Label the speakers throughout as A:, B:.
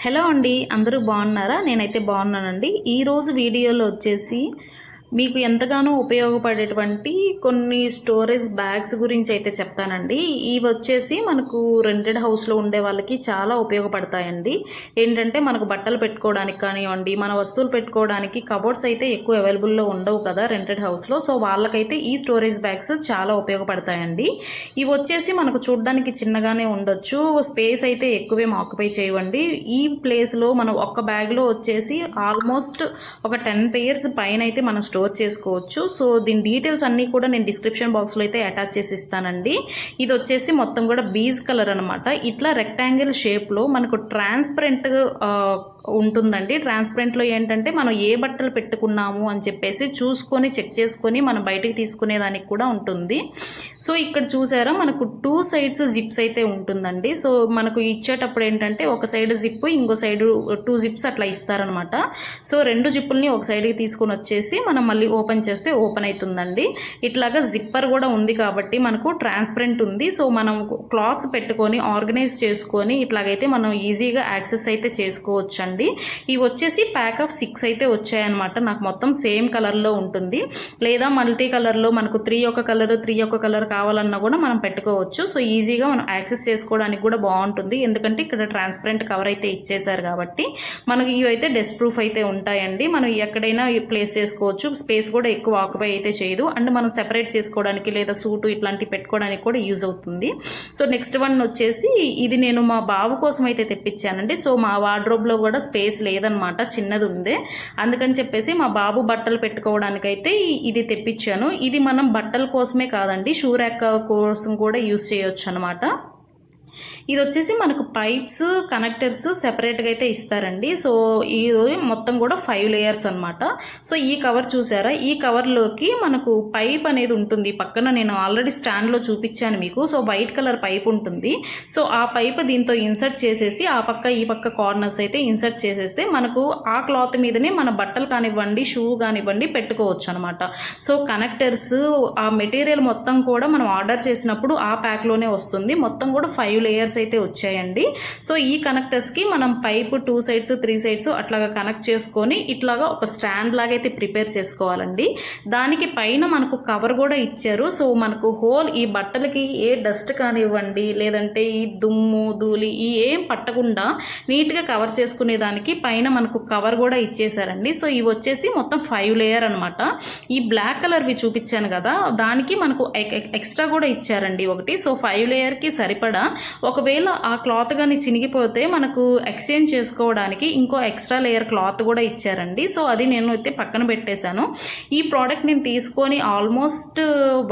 A: Hello అండి, అందరూ బాగున్నారా? నేనైతే బాగున్నానండి. ఈరోజు వీడియోలో వచ్చేసి మీకు ఎంతగానో ఉపయోగపడేటువంటి కొన్ని స్టోరేజ్ బ్యాగ్స్ గురించి అయితే చెప్తానండి. ఇవి వచ్చేసి మనకు రెంటెడ్ హౌస్లో ఉండే వాళ్ళకి చాలా ఉపయోగపడతాయండి. ఏంటంటే మనకు బట్టలు పెట్టుకోవడానికి కానివ్వండి, మన వస్తువులు పెట్టుకోవడానికి కబోర్డ్స్ అయితే ఎక్కువ అవైలబుల్లో ఉండవు కదా రెంటెడ్ హౌస్లో. సో వాళ్ళకైతే ఈ స్టోరేజ్ బ్యాగ్స్ చాలా ఉపయోగపడతాయండి. ఇవి వచ్చేసి మనకు చూడడానికి చిన్నగానే ఉండొచ్చు, స్పేస్ అయితే ఎక్కువేం ఆక్యుపై చేయవండి. ఈ ప్లేస్లో మనం ఒక్క బ్యాగ్లో వచ్చేసి ఆల్మోస్ట్ ఒక 10 పెయిర్స్ పైన అయితే మనం స్టోర్ చేసుకోవచ్చు. సో దీని డీటెయిల్స్ అన్నీ కూడా నేను డిస్క్రిప్షన్ బాక్స్లో అయితే అటాచ్ చేసి ఇస్తానండి. ఇది వచ్చేసి మొత్తం కూడా బీజ్ కలర్ అనమాట. ఇట్లా రెక్టాంగిల్ షేప్లో మనకు ట్రాన్స్పరెంట్ ఉంటుందండి. ట్రాన్స్పరెంట్లో ఏంటంటే మనం ఏ బట్టలు పెట్టుకున్నాము అని చెప్పేసి చూసుకొని చెక్ చేసుకొని మనం బయటికి తీసుకునేదానికి కూడా ఉంటుంది. సో ఇక్కడ చూసారా మనకు 2 సైడ్స్ జిప్స్ అయితే ఉంటుందండి. సో మనకు ఇచ్చేటప్పుడు ఏంటంటే ఒక సైడ్ జిప్, ఇంకో సైడ్ 2 జిప్స్ అట్లా ఇస్తారనమాట. సో 2 జిప్పుల్ని ఒక సైడ్కి తీసుకొని వచ్చేసి మనం మళ్ళీ ఓపెన్ చేస్తే ఓపెన్ అవుతుందండి. ఇట్లాగా జిప్పర్ కూడా ఉంది కాబట్టి మనకు ట్రాన్స్పరెంట్ ఉంది. సో మనం క్లాత్స్ పెట్టుకొని ఆర్గనైజ్ చేసుకొని ఇట్లాగైతే మనం ఈజీగా యాక్సెస్ అయితే చేసుకోవచ్చు అండి. ఇవి వచ్చేసి ప్యాక్ ఆఫ్ 6 అయితే వచ్చాయన్నమాట. నాకు మొత్తం సేమ్ కలర్లో ఉంటుంది, లేదా మల్టీ కలర్లో మనకు 3 ఒక కలర్ 3 ఒక కలర్ కావాలన్నా కూడా మనం పెట్టుకోవచ్చు. సో ఈజీగా మనం యాక్సెస్ చేసుకోవడానికి కూడా బాగుంటుంది, ఎందుకంటే ఇక్కడ ట్రాన్స్పరెంట్ కవర్ అయితే ఇచ్చేసారు కాబట్టి. మనకి ఇవి అయితే డస్ట్ ప్రూఫ్ అయితే ఉంటాయండి. మనం ఎక్కడైనా ప్లేస్ చేసుకోవచ్చు, స్పేస్ కూడా ఎక్కువ ఆక్యుపై అయితే చేయదు. అండ్ మనం సెపరేట్ చేసుకోవడానికి లేదా సూటు ఇట్లాంటివి పెట్టుకోవడానికి కూడా యూజ్ అవుతుంది. సో నెక్స్ట్ వన్ వచ్చేసి ఇది నేను మా బాబు కోసం అయితే తెప్పించానండి. సో మా వార్డ్రోబ్లో కూడా స్పేస్ లేదనమాట, చిన్నది ఉంది. అందుకని చెప్పేసి మా బాబు బట్టలు పెట్టుకోవడానికైతే ఇది తెప్పించాను. ఇది మనం బట్టల కోసమే కాదండి, షూ ర్యాక్ కోసం కూడా యూజ్ చేయొచ్చు అనమాట. ఇది వచ్చేసి మనకు పైప్స్ కనెక్టర్స్ సెపరేట్గా అయితే ఇస్తారండి. సో ఇది మొత్తం కూడా 5 లేయర్స్ అనమాట. సో ఈ కవర్ చూసారా, ఈ కవర్లోకి మనకు పైప్ అనేది ఉంటుంది. పక్కన నేను ఆల్రెడీ స్టాండ్లో చూపించాను మీకు. సో వైట్ కలర్ పైప్ ఉంటుంది. సో ఆ పైప్ దీంతో ఇన్సర్ట్ చేసేసి ఆ పక్క ఈ పక్క కార్నర్స్ అయితే ఇన్సర్ట్ చేసేస్తే మనకు ఆ క్లాత్ మీదనే మన బట్టలు కానివ్వండి, షూ కానివ్వండి పెట్టుకోవచ్చు అనమాట. సో కనెక్టర్స్ ఆ మెటీరియల్ మొత్తం కూడా మనం ఆర్డర్ చేసినప్పుడు ఆ ప్యాక్లోనే వస్తుంది. మొత్తం కూడా 5 లేయర్స్ అయితే వచ్చాయండి. సో ఈ కనెక్టర్స్కి మనం పైప్ 2 సైడ్స్ 3 సైడ్స్ అట్లాగా కనెక్ట్ చేసుకొని ఇట్లాగా ఒక స్టాండ్ లాగా అయితే ప్రిపేర్ చేసుకోవాలండి. దానికి పైన మనకు కవర్ కూడా ఇచ్చారు. సో మనకు హోల్ ఈ బట్టలకి ఏ డస్ట్ కానివ్వండి, లేదంటే ఈ దుమ్ము ధూళి ఈ ఏం పట్టకుండా నీట్గా కవర్ చేసుకునే దానికి పైన మనకు కవర్ కూడా ఇచ్చేసారండి. సో ఇవి వచ్చేసి మొత్తం 5 లేయర్ అనమాట. ఈ బ్లాక్ కలర్వి చూపించాను కదా, దానికి మనకు ఎక్స్ట్రా కూడా ఇచ్చారండి ఒకటి. సో 5 లేయర్కి సరిపడా ఒకవేళ ఆ క్లాత్ కానీ చినిగిపోతే మనకు ఎక్స్చేంజ్ చేసుకోవడానికి ఇంకో ఎక్స్ట్రా లేయర్ క్లాత్ కూడా ఇచ్చారండి. సో అది నేను అయితే పక్కన పెట్టేశాను. ఈ ప్రోడక్ట్ నేను తీసుకొని ఆల్మోస్ట్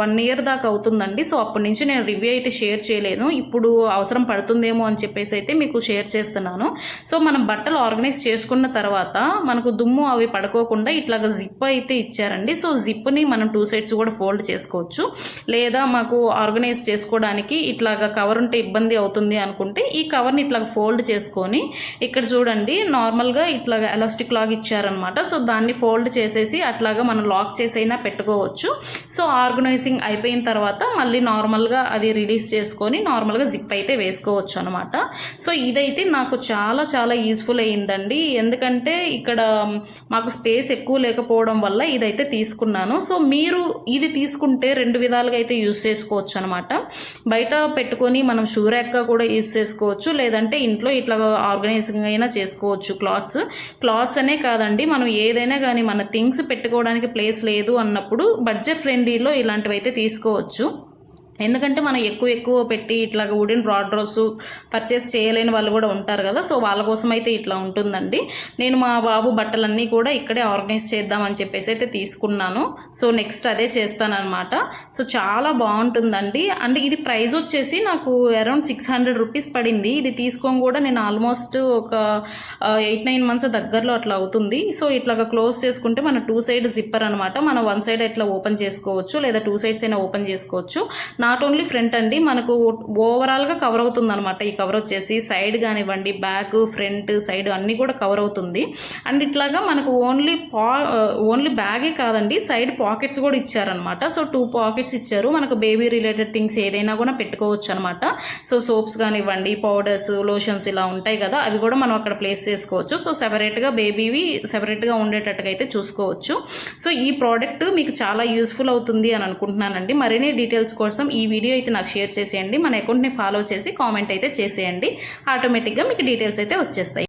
A: 1 ఇయర్ దాకా అవుతుందండి. సో అప్పటి నుంచి నేను రివ్యూ అయితే షేర్ చేయలేదు. ఇప్పుడు అవసరం పడుతుందేమో అని చెప్పేసి అయితే మీకు షేర్ చేస్తున్నాను. సో మనం బట్టలు ఆర్గనైజ్ చేసుకున్న తర్వాత మనకు దుమ్ము అవి పడుకోకుండా ఇట్లాగా జిప్ అయితే ఇచ్చారండి. సో జిప్ని మనం 2 సైడ్స్ కూడా ఫోల్డ్ చేసుకోవచ్చు, లేదా మాకు ఆర్గనైజ్ చేసుకోవడానికి ఇట్లాగా కవర్ ఉంటే ఇబ్బంది అవుతుంది అనుకుంటే ఈ కవర్ని ఇట్లా ఫోల్డ్ చేసుకొని ఇక్కడ చూడండి నార్మల్గా ఇట్లాగా ఎలాస్టిక్ లాగా ఇచ్చారనమాట. సో దాన్ని ఫోల్డ్ చేసేసి అట్లాగా మనం లాక్ చేసైనా పెట్టుకోవచ్చు. సో ఆర్గనైజింగ్ అయిపోయిన తర్వాత మళ్ళీ నార్మల్గా అది రిలీజ్ చేసుకొని నార్మల్గా జిప్ అయితే వేసుకోవచ్చు అనమాట. సో ఇదైతే నాకు చాలా చాలా యూస్ఫుల్ అయ్యిందండి, ఎందుకంటే ఇక్కడ మాకు స్పేస్ ఎక్కువ లేకపోవడం వల్ల ఇదైతే తీసుకున్నాను. సో మీరు ఇది తీసుకుంటే 2 విధాలుగా అయితే యూజ్ చేసుకోవచ్చు అనమాట. బయట పెట్టుకొని మనం షూ ర్యాక్గా కూడా యూజ్ చేసుకోవచ్చు, లేదంటే ఇంట్లో ఇట్లా ఆర్గనైజింగ్ అయినా చేసుకోవచ్చు. క్లాత్స్ అనే కాదండి, మనం ఏదైనా కానీ మన థింగ్స్ పెట్టుకోవడానికి ప్లేస్ లేదు అన్నప్పుడు బడ్జెట్ ఫ్రెండ్లీలో ఇలాంటివి అయితే తీసుకోవచ్చు. ఎందుకంటే మనం ఎక్కువ పెట్టి ఇట్లా వుడెన్ వార్డ్రోబ్స్ పర్చేస్ చేయలేని వాళ్ళు కూడా ఉంటారు కదా. సో వాళ్ళ కోసం అయితే ఇట్లా ఉంటుందండి. నేను మా బాబు బట్టలన్నీ కూడా ఇక్కడే ఆర్గనైజ్ చేద్దామని చెప్పేసి అయితే తీసుకున్నాను. సో నెక్స్ట్ అదే చేస్తానన్నమాట. సో చాలా బాగుంటుందండి. అండ్ ఇది ప్రైస్ వచ్చేసి నాకు అరౌండ్ 600 రూపీస్ పడింది. ఇది తీసుకొని కూడా నేను ఆల్మోస్ట్ ఒక 8-9 మంత్స్ దగ్గరలో అట్లా అవుతుంది. సో ఇట్లాగా క్లోజ్ చేసుకుంటే మన 2 సైడ్ జిప్పర్ అనమాట. మనం 1 సైడ్ ఇట్లా ఓపెన్ చేసుకోవచ్చు, లేదా 2 సైడ్స్ అయినా ఓపెన్ చేసుకోవచ్చు. నాట్ ఓన్లీ ఫ్రంట్ అండి, మనకు ఓవరాల్గా కవర్ అవుతుంది అనమాట. ఈ కవర్ వచ్చేసి సైడ్ కానివ్వండి, బ్యాక్, ఫ్రంట్, సైడ్ అన్నీ కూడా కవర్ అవుతుంది. అండ్ ఇట్లాగా మనకు ఓన్లీ బ్యాగే కాదండి, సైడ్ పాకెట్స్ కూడా ఇచ్చారనమాట. సో 2 పాకెట్స్ ఇచ్చారు. మనకు బేబీ రిలేటెడ్ థింగ్స్ ఏదైనా కూడా పెట్టుకోవచ్చు అనమాట. సో సోప్స్ కానివ్వండి, పౌడర్స్, లోషన్స్ ఇలా ఉంటాయి కదా, అవి కూడా మనం అక్కడ ప్లేస్ చేసుకోవచ్చు. సో సెపరేట్గా బేబీవి సెపరేట్గా ఉండేటట్టుగా అయితే చూసుకోవచ్చు. సో ఈ ప్రోడక్ట్ మీకు చాలా యూస్ఫుల్ అవుతుంది అని అనుకుంటున్నానండి. మరిన్ని డీటెయిల్స్ కోసం ఈ వీడియో అయితే నాకు షేర్ చేసేయండి. మన అకౌంట్ని ఫాలో చేసి కామెంట్ అయితే చేసేయండి. ఆటోమేటిక్గా మీకు డీటెయిల్స్ అయితే వచ్చేస్తాయి.